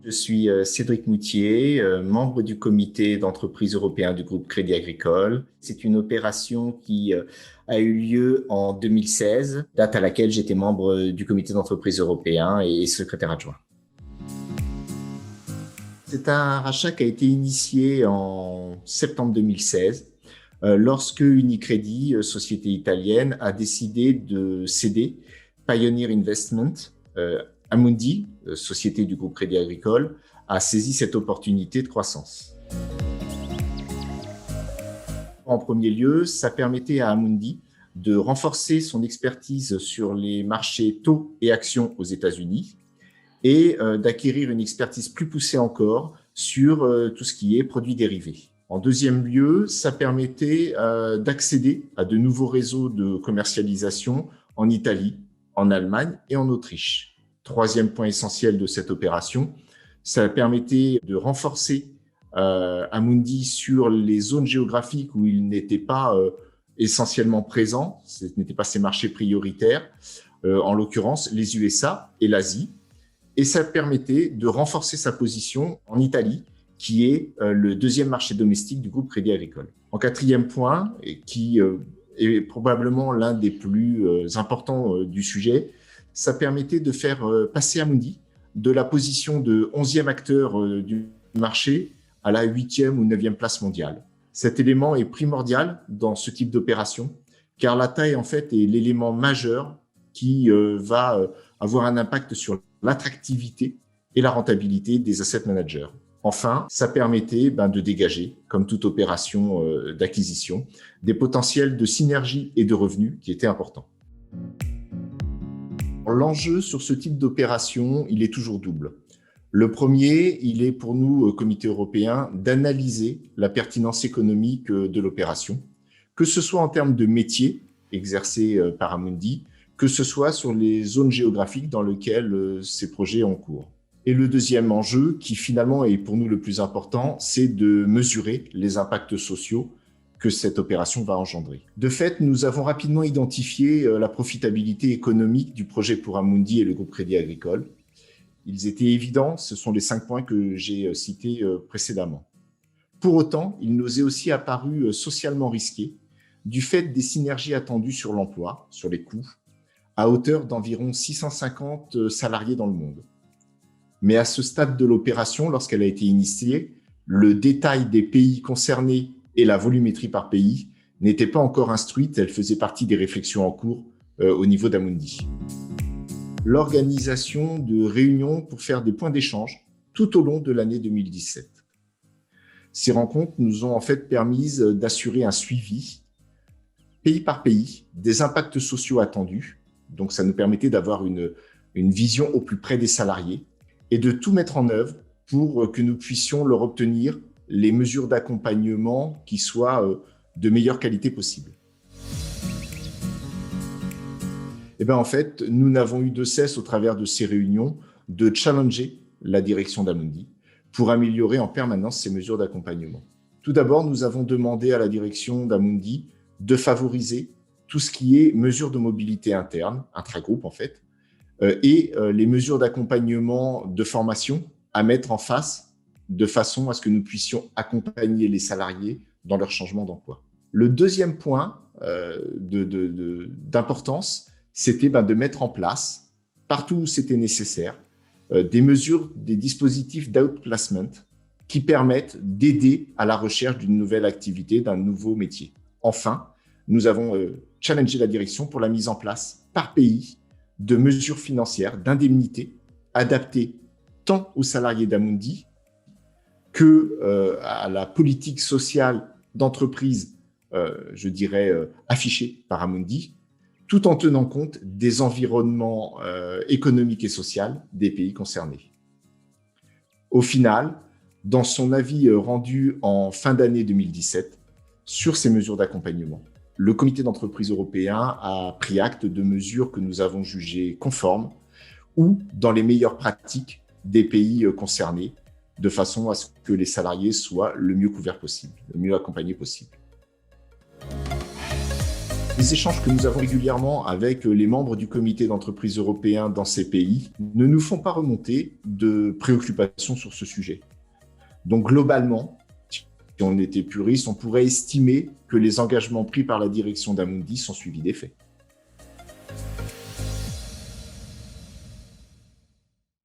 Je suis Cédric Moutier, membre du comité d'entreprise européen du groupe Crédit Agricole. C'est une opération qui a eu lieu en 2016, date à laquelle j'étais membre du comité d'entreprise européen et secrétaire adjoint. C'est un rachat qui a été initié en septembre 2016, lorsque Unicredit, société italienne, a décidé de céder Pioneer Investment. Amundi, société du groupe Crédit Agricole, a saisi cette opportunité de croissance. En premier lieu, ça permettait à Amundi de renforcer son expertise sur les marchés taux et actions aux États-Unis et d'acquérir une expertise plus poussée encore sur tout ce qui est produits dérivés. En deuxième lieu, ça permettait d'accéder à de nouveaux réseaux de commercialisation en Italie, en Allemagne et en Autriche. Troisième point essentiel de cette opération, ça permettait de renforcer Amundi sur les zones géographiques où il n'était pas essentiellement présent, ce n'étaient pas ses marchés prioritaires, en l'occurrence les USA et l'Asie. Et ça permettait de renforcer sa position en Italie, qui est le deuxième marché domestique du groupe Crédit Agricole. En quatrième point, et qui est probablement l'un des plus importants du sujet, ça permettait de faire passer Amundi de la position de 11e acteur du marché à la 8e ou 9e place mondiale. Cet élément est primordial dans ce type d'opération, car la taille, en fait, est l'élément majeur qui va avoir un impact sur l'attractivité et la rentabilité des asset managers. Enfin, ça permettait de dégager, comme toute opération d'acquisition, des potentiels de synergie et de revenus qui étaient importants. L'enjeu sur ce type d'opération, il est toujours double. Le premier, il est pour nous, comité européen, d'analyser la pertinence économique de l'opération, que ce soit en termes de métier exercé par Amundi, que ce soit sur les zones géographiques dans lesquelles ces projets ont cours. Et le deuxième enjeu, qui finalement est pour nous le plus important, c'est de mesurer les impacts sociaux que cette opération va engendrer. De fait, nous avons rapidement identifié la profitabilité économique du projet pour Amundi et le groupe Crédit Agricole. Ils étaient évidents, ce sont les 5 points que j'ai cités précédemment. Pour autant, il nous est aussi apparu socialement risqué du fait des synergies attendues sur l'emploi, sur les coûts, à hauteur d'environ 650 salariés dans le monde. Mais à ce stade de l'opération, lorsqu'elle a été initiée, le détail des pays concernés et la volumétrie par pays n'était pas encore instruite, elle faisait partie des réflexions en cours au niveau d'Amundi. L'organisation de réunions pour faire des points d'échange tout au long de l'année 2017. Ces rencontres nous ont en fait permis d'assurer un suivi, pays par pays, des impacts sociaux attendus. Donc ça nous permettait d'avoir une vision au plus près des salariés et de tout mettre en œuvre pour que nous puissions leur obtenir les mesures d'accompagnement qui soient de meilleure qualité possible. Et en fait, nous n'avons eu de cesse au travers de ces réunions de challenger la direction d'Amundi pour améliorer en permanence ces mesures d'accompagnement. Tout d'abord, nous avons demandé à la direction d'Amundi de favoriser tout ce qui est mesures de mobilité interne, intragroupe en fait, et les mesures d'accompagnement de formation à mettre en face de façon à ce que nous puissions accompagner les salariés dans leur changement d'emploi. Le deuxième point d'importance, c'était de mettre en place, partout où c'était nécessaire, des mesures, des dispositifs d'outplacement qui permettent d'aider à la recherche d'une nouvelle activité, d'un nouveau métier. Enfin, nous avons challengé la direction pour la mise en place par pays de mesures financières, d'indemnités adaptées tant aux salariés d'Amundi que à la politique sociale d'entreprise, je dirais, affichée par Amundi, tout en tenant compte des environnements économiques et sociaux des pays concernés. Au final, dans son avis rendu en fin d'année 2017 sur ces mesures d'accompagnement, le comité d'entreprise européen a pris acte de mesures que nous avons jugées conformes ou dans les meilleures pratiques des pays concernés, de façon à ce que les salariés soient le mieux couverts possible, le mieux accompagnés possible. Les échanges que nous avons régulièrement avec les membres du comité d'entreprise européen dans ces pays ne nous font pas remonter de préoccupations sur ce sujet. Donc globalement, si on était puriste, on pourrait estimer que les engagements pris par la direction d'Amundi sont suivis des faits.